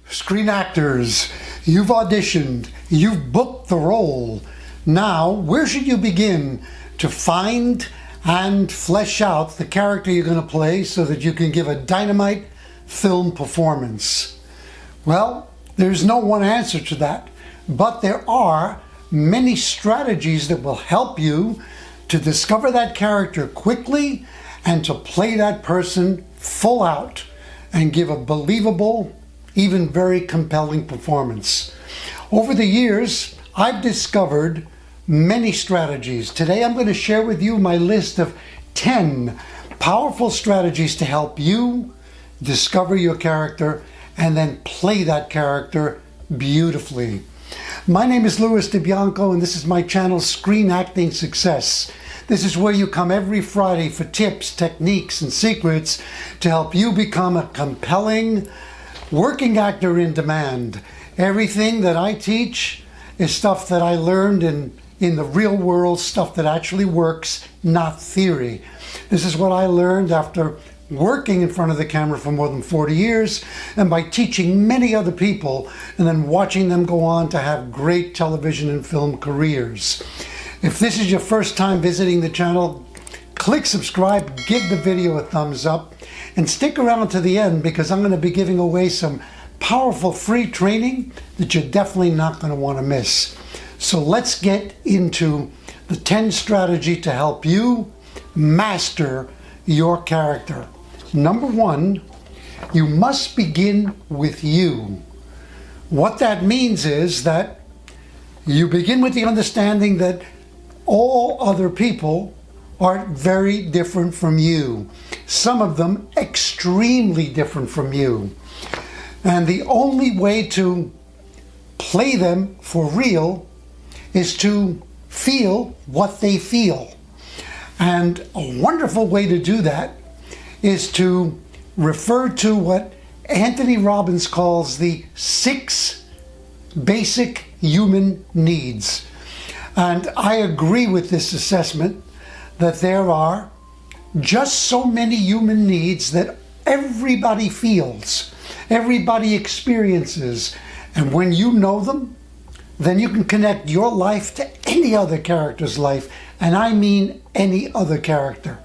Screen actors, you've auditioned, you've booked the role. Now, where should you begin to find and flesh out the character you're going to play so that you can give a dynamite film performance? Well, there's no one answer to that, but there are many strategies that will help you to discover that character quickly and to play that person full out and give a believable, even very compelling performance. Over the years, I've discovered many strategies. Today I'm going to share with you my list of 10 powerful strategies to help you discover your character and then play that character beautifully. My name is Louis DeBianco and this is my channel Screen Acting Success. This is where you come every Friday for tips, techniques, and secrets to help you become a compelling working actor in demand. Everything that I teach is stuff that I learned in the real world, stuff that actually works, not theory. This is what I learned after working in front of the camera for more than 40 years and by teaching many other people and then watching them go on to have great television and film careers. If this is your first time visiting the channel, click subscribe, give the video a thumbs up, and stick around to the end because I'm going to be giving away some powerful free training that you're definitely not going to want to miss. So let's get into the 10 strategy to help you master your character. Number 1, you must begin with you. What that means is that you begin with the understanding that all other people are very different from you. Some of them extremely different from you. And the only way to play them for real is to feel what they feel. And a wonderful way to do that is to refer to what Anthony Robbins calls the 6 basic human needs. And I agree with this assessment that there are just so many human needs that everybody feels, everybody experiences. And when you know them, then you can connect your life to any other character's life. And I mean any other character.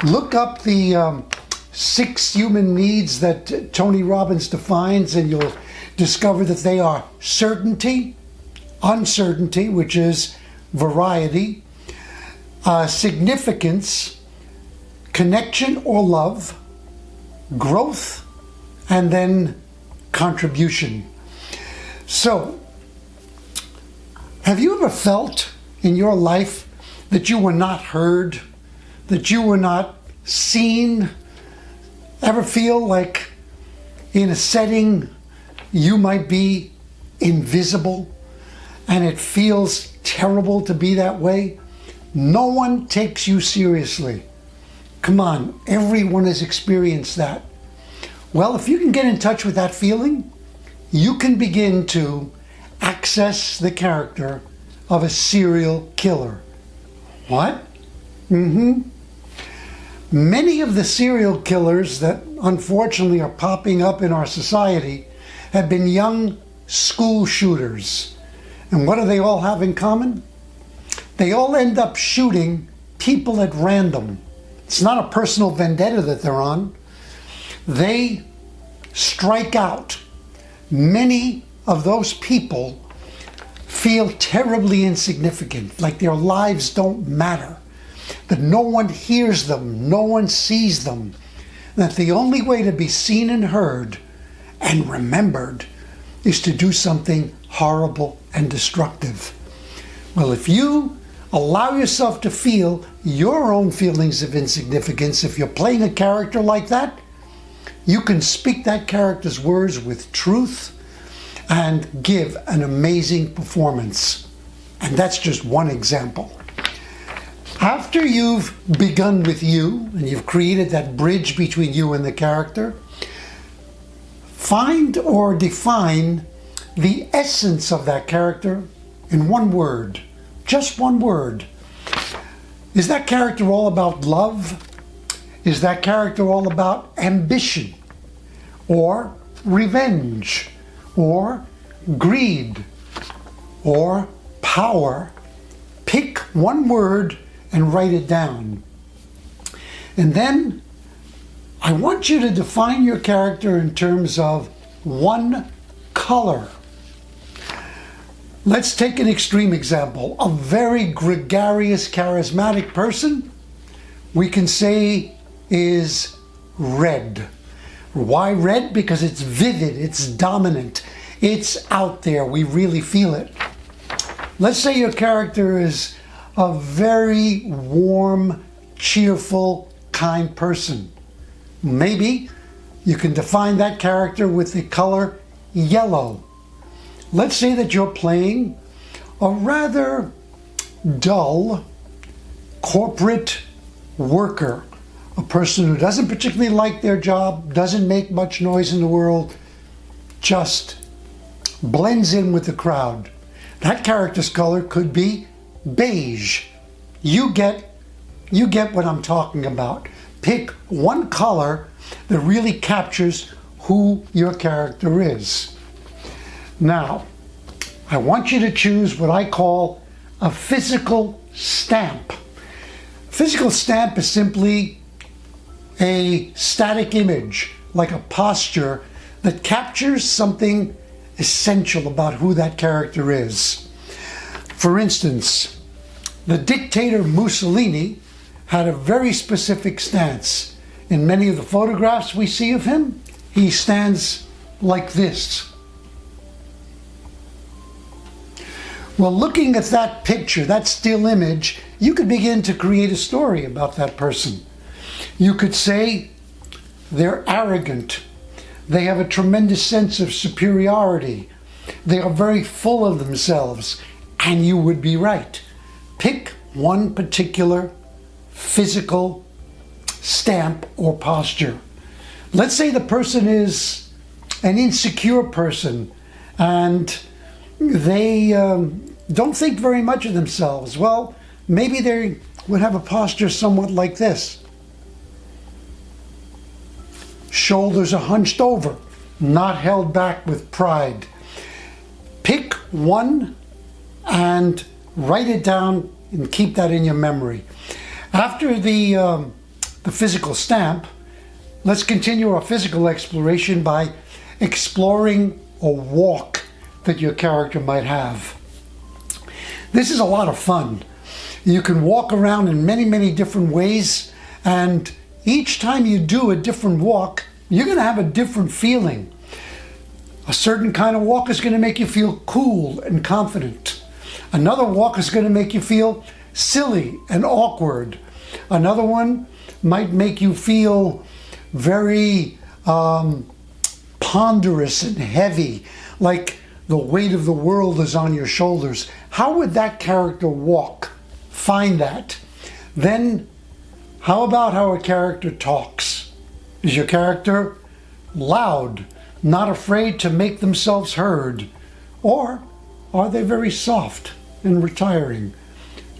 Look up the 6 human needs that Tony Robbins defines and you'll discover that they are certainty, uncertainty, which is variety, significance, connection or love, growth, and then contribution. So, have you ever felt in your life that you were not heard, that you were not seen? Ever feel like in a setting you might be invisible and it feels terrible to be that way? No one takes you seriously. Come on, everyone has experienced that. Well, if you can get in touch with that feeling, you can begin to access the character of a serial killer. What? Many of the serial killers that unfortunately are popping up in our society have been young school shooters. And what do they all have in common? They all end up shooting people at random. It's not a personal vendetta that they're on. They strike out. Many of those people feel terribly insignificant, like their lives don't matter, that no one hears them, no one sees them, that the only way to be seen and heard and remembered is to do something horrible and destructive. Well, if you allow yourself to feel your own feelings of insignificance, if you're playing a character like that, you can speak that character's words with truth and give an amazing performance. And that's just one example. After you've begun with you and you've created that bridge between you and the character, find or define the essence of that character in one word, just one word. Is that character all about love? Is that character all about ambition or revenge or greed or power. Pick one word and write it down. And then I want you to define your character in terms of one color. Let's take an extreme example. A very gregarious, charismatic person, we can say is red. Why red? Because it's vivid, it's dominant, it's out there, we really feel it. Let's say your character is a very warm, cheerful, kind person. Maybe you can define that character with the color yellow. Let's say that you're playing a rather dull corporate worker, a person who doesn't particularly like their job, doesn't make much noise in the world, just blends in with the crowd. That character's color could be beige. You get what I'm talking about. Pick one color that really captures who your character is. Now, I want you to choose what I call a physical stamp. Physical stamp is simply a static image, like a posture, that captures something essential about who that character is. For instance, the dictator Mussolini had a very specific stance. In many of the photographs we see of him, he stands like this. Well, looking at that picture, that still image, you could begin to create a story about that person. You could say they're arrogant. They have a tremendous sense of superiority. They are very full of themselves. And you would be right. Pick one particular physical stamp or posture. Let's say the person is an insecure person and they don't think very much of themselves. Well, maybe they would have a posture somewhat like this. Shoulders are hunched over, not held back with pride. Pick one and write it down and keep that in your memory. After the physical stamp, let's continue our physical exploration by exploring a walk that your character might have. This is a lot of fun. You can walk around in many, many different ways, and each time you do a different walk, you're going to have a different feeling. A certain kind of walk is going to make you feel cool and confident. Another walk is going to make you feel silly and awkward. Another one might make you feel very ponderous and heavy, like the weight of the world is on your shoulders. How would that character walk? Find that. Then, how about how a character talks? Is your character loud, not afraid to make themselves heard? Or are they very soft and retiring,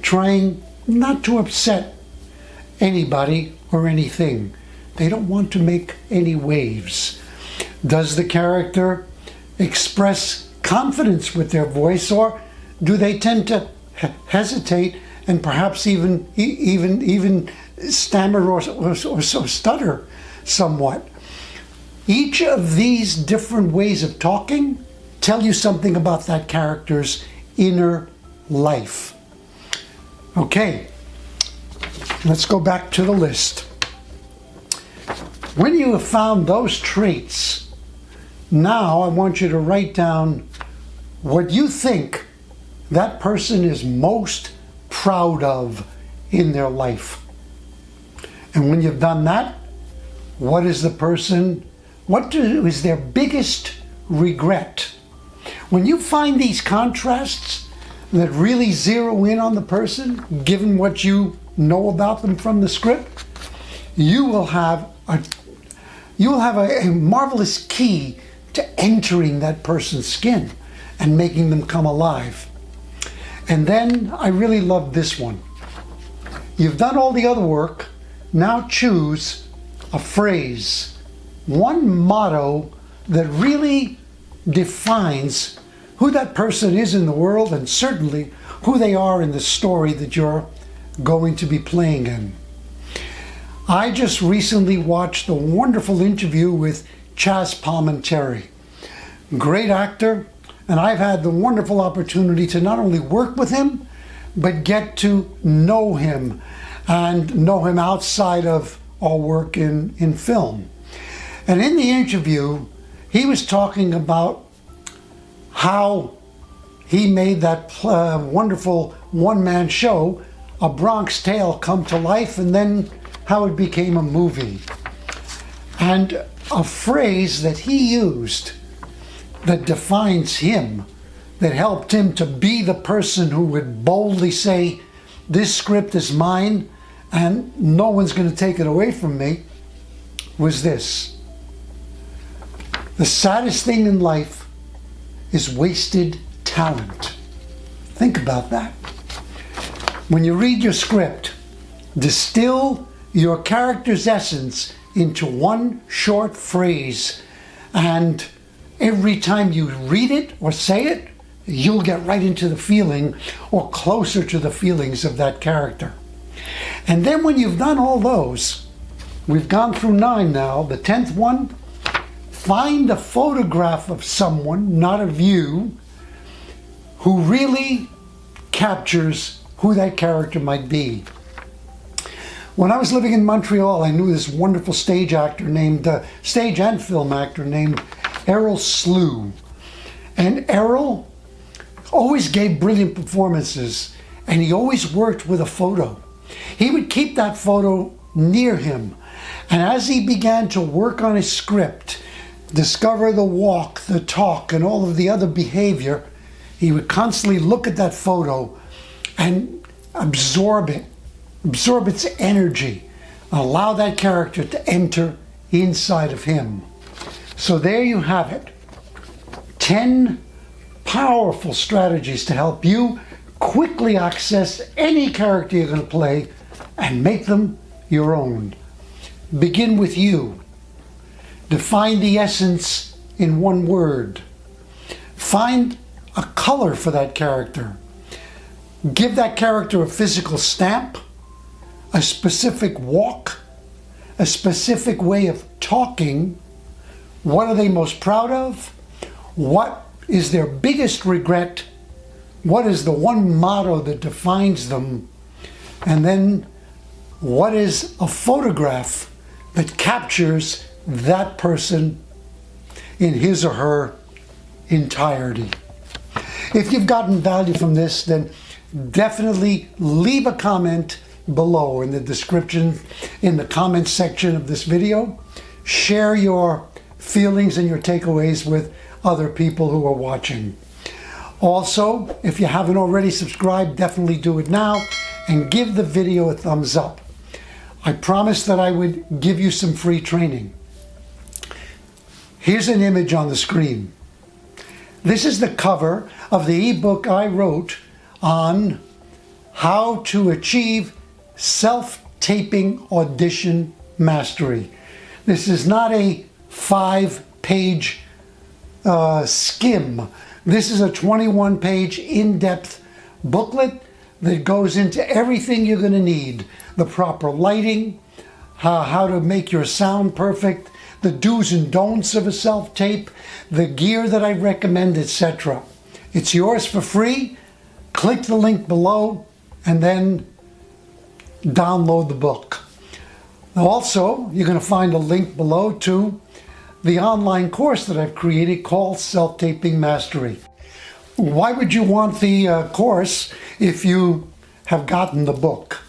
trying not to upset anybody or anything? They don't want to make any waves. Does the character express confidence with their voice, or do they tend to hesitate and perhaps even stammer or stutter somewhat? Each of these different ways of talking tell you something about that character's inner life. Okay, let's go back to the list. When you have found those traits, now I want you to write down what you think that person is most proud of in their life. And when you've done that, what is their biggest regret? When you find these contrasts that really zero in on the person, given what you know about them from the script, you will have a marvelous key to entering that person's skin and making them come alive. And then I really love this one. You've done all the other work. Now choose a phrase, one motto that really defines who that person is in the world, and certainly who they are in the story that you're going to be playing in. I just recently watched a wonderful interview with Palminteri. Great actor, and I've had the wonderful opportunity to not only work with him, but get to know him and know him outside of our work in film. And in the interview, he was talking about how he made that wonderful one-man show, A Bronx Tale, come to life, and then how it became a movie. And a phrase that he used that defines him, that helped him to be the person who would boldly say, this script is mine and no one's going to take it away from me, was this: the saddest thing in life is wasted talent. Think about that. When you read your script, distill your character's essence into one short phrase, and every time you read it or say it, you'll get right into the feeling or closer to the feelings of that character. And then when you've done all those, we've gone through 9 now, the 10th one, find a photograph of someone, not of you, who really captures who that character might be. When I was living in Montreal, I knew this wonderful stage and film actor named Errol Slew. And Errol always gave brilliant performances, and he always worked with a photo. He would keep that photo near him, and as he began to work on his script, discover the walk, the talk, and all of the other behavior, he would constantly look at that photo and absorb its energy, allow that character to enter inside of him. So there you have it. 10 powerful strategies to help you quickly access any character you're going to play and make them your own. Begin with you. Define the essence in one word. Find a color for that character. Give that character a physical stamp, a specific walk, a specific way of talking. What are they most proud of? What is their biggest regret? What is the one motto that defines them? And then what is a photograph that captures that person in his or her entirety? If you've gotten value from this, then definitely leave a comment below in the description, in the comment section of this video. Share your feelings and your takeaways with other people who are watching. Also, if you haven't already subscribed, definitely do it now and give the video a thumbs up. I promised that I would give you some free training. Here's an image on the screen. This is the cover of the ebook I wrote on how to achieve self-taping audition mastery. This is not a 5-page skim. This is a 21-page in-depth booklet that goes into everything you're going to need. The proper lighting, how to make your sound perfect, the do's and don'ts of a self-tape, the gear that I recommend, etc. It's yours for free. Click the link below and then download the book. Also, you're going to find a link below to the online course that I've created called Self-Taping Mastery. Why would you want the course if you have gotten the book?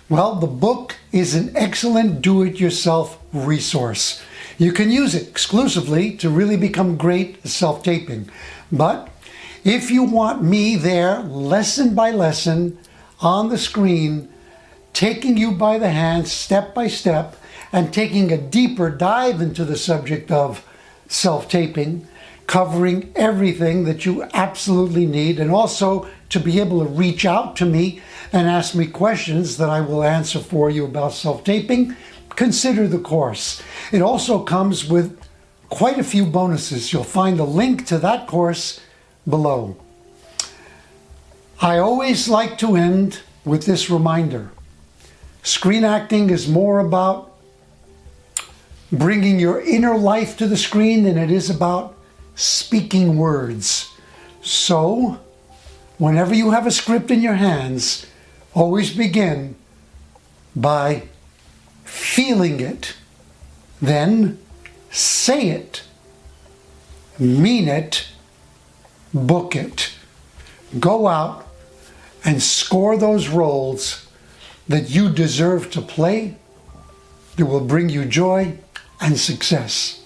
Well, the book is an excellent do-it-yourself resource. You can use it exclusively to really become great at self-taping. But if you want me there, lesson by lesson, on the screen, taking you by the hand, step by step, and taking a deeper dive into the subject of self-taping, covering everything that you absolutely need, and also to be able to reach out to me and ask me questions that I will answer for you about self-taping, consider the course. It also comes with quite a few bonuses. You'll find a link to that course below. I always like to end with this reminder. Screen acting is more about bringing your inner life to the screen than it is about speaking words. So, whenever you have a script in your hands, always begin by feeling it, then say it, mean it, book it. Go out and score those roles that you deserve to play, that will bring you joy and success.